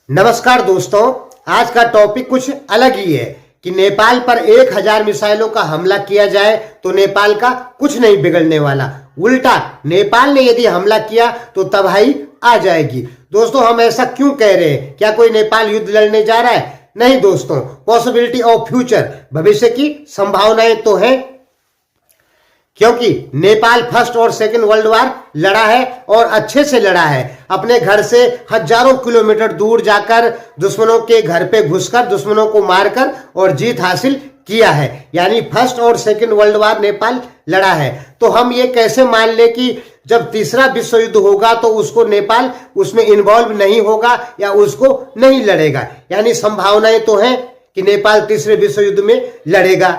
नमस्कार दोस्तों, आज का टॉपिक कुछ अलग ही है कि नेपाल पर 1000 मिसाइलों का हमला किया जाए तो नेपाल का कुछ नहीं बिगड़ने वाला। उल्टा नेपाल ने यदि हमला किया तो तबाही आ जाएगी। दोस्तों, हम ऐसा क्यों कह रहे हैं? क्या कोई नेपाल युद्ध लड़ने जा रहा है? नहीं दोस्तों, पॉसिबिलिटी ऑफ फ्यूचर, भविष्य की संभावनाएं तो हैं, क्योंकि नेपाल फर्स्ट और सेकंड वर्ल्ड वार लड़ा है और अच्छे से लड़ा है। अपने घर से हजारों किलोमीटर दूर जाकर दुश्मनों के घर पे घुसकर दुश्मनों को मारकर और जीत हासिल किया है। यानी फर्स्ट और सेकंड वर्ल्ड वार नेपाल लड़ा है। तो हम ये कैसे मान ले कि जब तीसरा विश्व युद्ध होगा तो उसको नेपाल उसमें इन्वॉल्व नहीं होगा या उसको नहीं लड़ेगा? यानी संभावनाएं तो हैं कि नेपाल तीसरे विश्व युद्ध में लड़ेगा।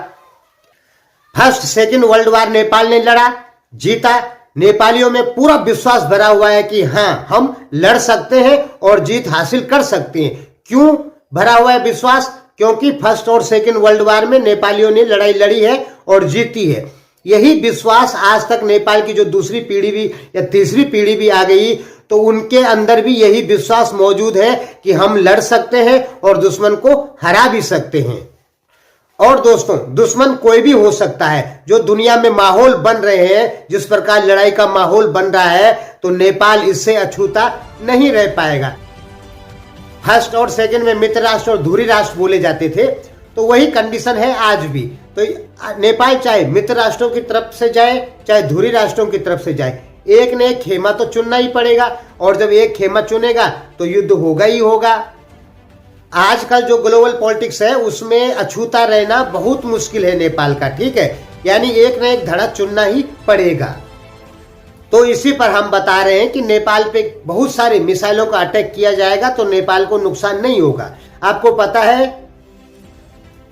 First second world war Nepal ने लड़ा, जीता। नेपालियों में पूरा विश्वास भरा हुआ है कि हाँ, हम लड़ सकते हैं और जीत हासिल कर सकते हैं। क्यों भरा हुआ है विश्वास? क्योंकि फर्स्ट और सेकंड वर्ल्ड वार में नेपालियों ने लड़ाई लड़ी है और जीती है। यही विश्वास आज तक नेपाल की जो दूसरी पीढ़ी भी या तीसरी पीढ़ी भी आ गई तो उनके अंदर भी यही विश्वास मौजूद है कि हम लड़ सकते हैं और दुश्मन को हरा भी सकते हैं। और दोस्तों, दुश्मन कोई भी हो सकता है। जो दुनिया में माहौल बन रहे हैं, जिस प्रकार लड़ाई का माहौल बन रहा है, तो नेपाल इससे अछूता नहीं रह पाएगा। फर्स्ट और सेकंड में मित्र राष्ट्र और धुरी राष्ट्र बोले जाते थे, तो वही कंडीशन है आज भी। तो नेपाल चाहे मित्र राष्ट्रों की तरफ से जाए चाहे धुरी राष्ट्रों की तरफ से जाए, एक ने एक खेमा तो चुनना ही पड़ेगा। और जब एक खेमा चुनेगा तो युद्ध होगा ही होगा। आजकल जो ग्लोबल पॉलिटिक्स है उसमें अछूता रहना बहुत मुश्किल है नेपाल का, ठीक है। यानी एक न एक धड़ा चुनना ही पड़ेगा। तो इसी पर हम बता रहे हैं कि नेपाल पे बहुत सारे मिसाइलों का अटैक किया जाएगा तो नेपाल को नुकसान नहीं होगा। आपको पता है,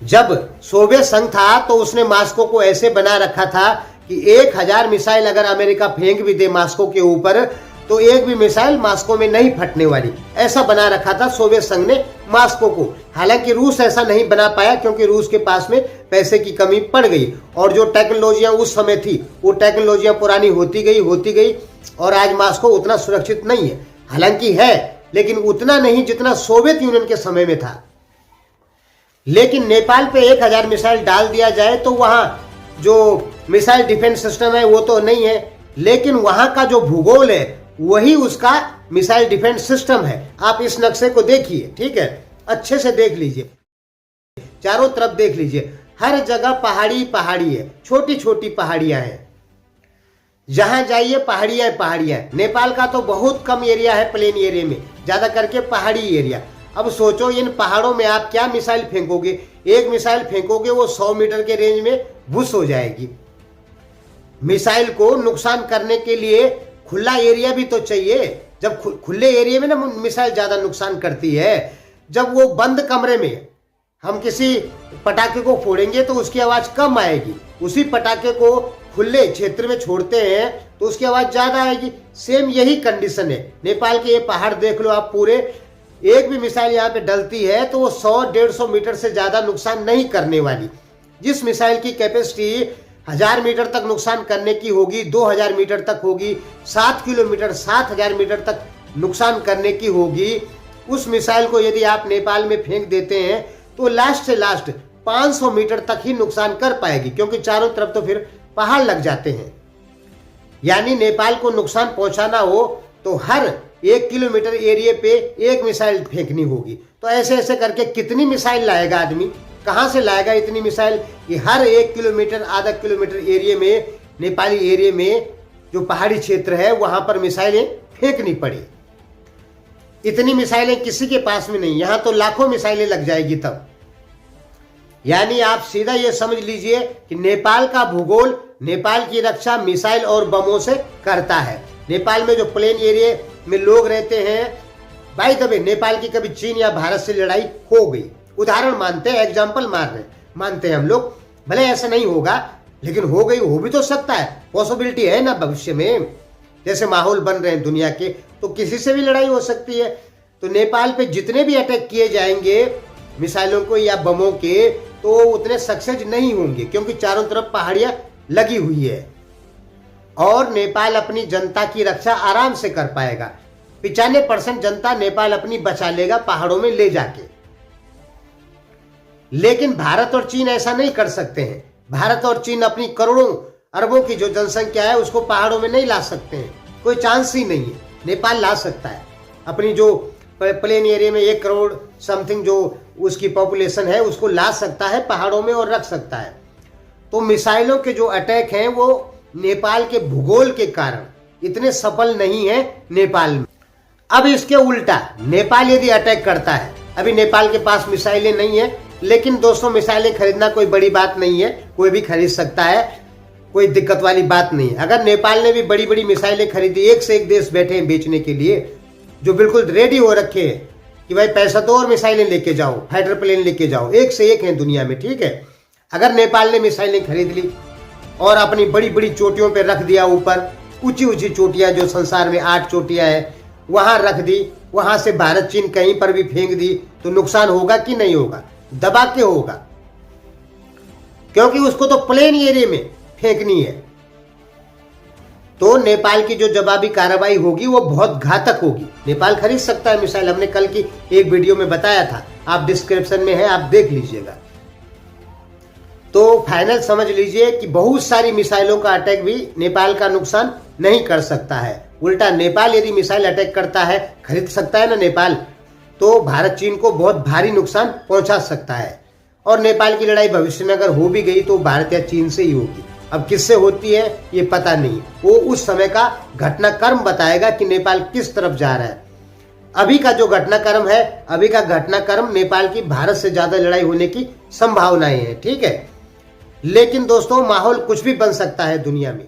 जब सोवियत संघ था तो उसने मास्को को ऐसे बना रखा था कि 1000 मिसाइल अगर अमेरिका फेंक भी दे मास्को के ऊपर तो एक भी मिसाइल मास्को में नहीं फटने वाली। ऐसा बना रखा था सोवियत संघ ने मास्को को। हालांकि रूस ऐसा नहीं बना पाया क्योंकि रूस के पास में पैसे की कमी पड़ गई और जो टेक्नोलॉजियां उस समय थी वो टेक्नोलॉजियां पुरानी होती गई और आज मास्को उतना सुरक्षित नहीं है। हालांकि है, लेकिन उतना नहीं जितना सोवियत यूनियन के समय में था। लेकिन नेपाल पे 1000 मिसाइल डाल दिया जाए तो वहां जो मिसाइल डिफेंस सिस्टम है वो तो नहीं है, लेकिन वहां का जो भूगोल है वही उसका मिसाइल डिफेंस सिस्टम है। आप इस नक्शे को देखिए, ठीक है, अच्छे से देख लीजिए, चारों तरफ देख लीजिए, हर जगह पहाड़ी पहाड़ी है, छोटी छोटी पहाड़ियां हैं। जहां जाइए पहाड़ियां पहाड़ियां। नेपाल का तो बहुत कम एरिया है प्लेन एरिया में, ज्यादा करके पहाड़ी एरिया। अब सोचो, इन पहाड़ों में आप क्या मिसाइल फेंकोगे? एक मिसाइल फेंकोगे वो 100 मीटर के रेंज में भुस हो जाएगी। मिसाइल को नुकसान करने के लिए खुला एरिया भी तो चाहिए। जब खुले एरिया में ना मिसाइल ज्यादा नुकसान करती है। जब वो बंद कमरे में हम किसी पटाखे को फोड़ेंगे तो उसकी आवाज कम आएगी। उसी पटाखे को खुले क्षेत्र में छोड़ते हैं तो उसकी आवाज ज्यादा आएगी। सेम यही कंडीशन है। नेपाल के ये पहाड़ देख लो आप पूरे, एक भी मिसाइल यहाँ पे डलती है तो वो 100-150 मीटर से ज्यादा नुकसान नहीं करने वाली। जिस मिसाइल की कैपेसिटी 1000 मीटर तक नुकसान करने की होगी, 2000 मीटर तक होगी, 7 किलोमीटर 7000 मीटर तक नुकसान करने की होगी, उस मिसाइल को यदि आप नेपाल में फेंक देते हैं तो लास्ट से लास्ट 500 मीटर तक ही नुकसान कर पाएगी, क्योंकि चारों तरफ तो फिर पहाड़ लग जाते हैं। यानी नेपाल को नुकसान पहुंचाना हो तो हर 1 किलोमीटर एरिया पे एक मिसाइल फेंकनी होगी। तो ऐसे ऐसे करके कितनी मिसाइल लाएगा आदमी? कहां से लाएगा इतनी मिसाइल कि हर 1 किलोमीटर आधा किलोमीटर एरिया में, नेपाली एरिया में जो पहाड़ी क्षेत्र है वहां पर मिसाइलें फेंकनी पड़ी। इतनी मिसाइलें किसी के पास में नहीं, यहां तो लाखों मिसाइलें लग जाएगी तब। यानी आप सीधा ये समझ लीजिए कि नेपाल का भूगोल नेपाल की रक्षा मिसाइल और बमों से करता है। नेपाल में जो प्लेन एरिया में लोग रहते हैं, बाय द वे नेपाल की कभी चीन या भारत से लड़ाई हो गई, उदाहरण मानते हैं, एग्जाम्पल मानते हैं हम लोग, भले ऐसा नहीं होगा लेकिन हो गई, हो भी तो सकता है, पॉसिबिलिटी है ना भविष्य में। जैसे माहौल बन रहे हैं दुनिया के, तो किसी से भी लड़ाई हो सकती है। तो नेपाल पे जितने भी अटैक किए जाएंगे मिसाइलों को या बमों के, तो उतने सक्सेस नहीं होंगे क्योंकि चारों तरफ पहाड़ियां लगी हुई है और नेपाल अपनी जनता की रक्षा आराम से कर पाएगा। 95% जनता नेपाल अपनी बचा लेगा पहाड़ों में ले जाके। लेकिन भारत और चीन ऐसा नहीं कर सकते हैं। भारत और चीन अपनी करोड़ों अरबों की जो जनसंख्या है उसको पहाड़ों में नहीं ला सकते हैं, कोई चांस ही नहीं है। नेपाल ला सकता है अपनी जो प्लेन एरिया में 1 करोड़ समथिंग जो उसकी पॉपुलेशन है उसको ला सकता है पहाड़ों में और रख सकता है। तो मिसाइलों के जो अटैक हैं वो नेपाल के भूगोल के कारण इतने सफल नहीं है नेपाल में। अब इसके उल्टा नेपाल यदि अटैक करता है, अभी नेपाल के पास मिसाइलें नहीं है, लेकिन दोस्तों मिसाइलें खरीदना कोई बड़ी बात नहीं है, कोई भी खरीद सकता है, कोई दिक्कत वाली बात नहीं है। अगर नेपाल ने भी बड़ी बड़ी मिसाइलें खरीदी, एक से एक देश बैठे हैं बेचने के लिए जो बिल्कुल रेडी हो रखे हैं कि भाई पैसा दो और मिसाइलें लेके जाओ, फाइटर प्लेन लेके जाओ, एक से एक है दुनिया में, ठीक है। अगर नेपाल ने मिसाइलें खरीद ली और अपनी बड़ी बड़ी चोटियों पर रख दिया, ऊपर ऊंची ऊंची चोटियां जो संसार में 8 चोटियां हैं वहां रख दी, वहां से भारत चीन कहीं पर भी फेंक दी, तो नुकसान होगा कि नहीं होगा? दबा के होगा, क्योंकि उसको तो प्लेन एरिया में फेंकनी है। तो नेपाल की जो जवाबी कार्रवाई होगी वो बहुत घातक होगी। नेपाल खरीद सकता है मिसाइल, हमने कल की एक वीडियो में बताया था, आप डिस्क्रिप्शन में है, आप देख लीजिएगा। तो फाइनल समझ लीजिए कि बहुत सारी मिसाइलों का अटैक भी नेपाल का नुकसान नहीं कर सकता है। उल्टा नेपाल यदि मिसाइल अटैक करता है, खरीद सकता है ना नेपाल, तो भारत चीन को बहुत भारी नुकसान पहुंचा सकता है। और नेपाल की लड़ाई भविष्य में अगर हो भी गई तो भारत या चीन से ही होगी। अब किससे होती है ये पता नहीं, वो उस समय का घटनाक्रम बताएगा कि नेपाल किस तरफ जा रहा है। अभी का जो घटनाक्रम है, अभी का घटनाक्रम नेपाल की भारत से ज्यादा लड़ाई होने की संभावनाएं हैं, ठीक है। लेकिन दोस्तों माहौल कुछ भी बन सकता है दुनिया में।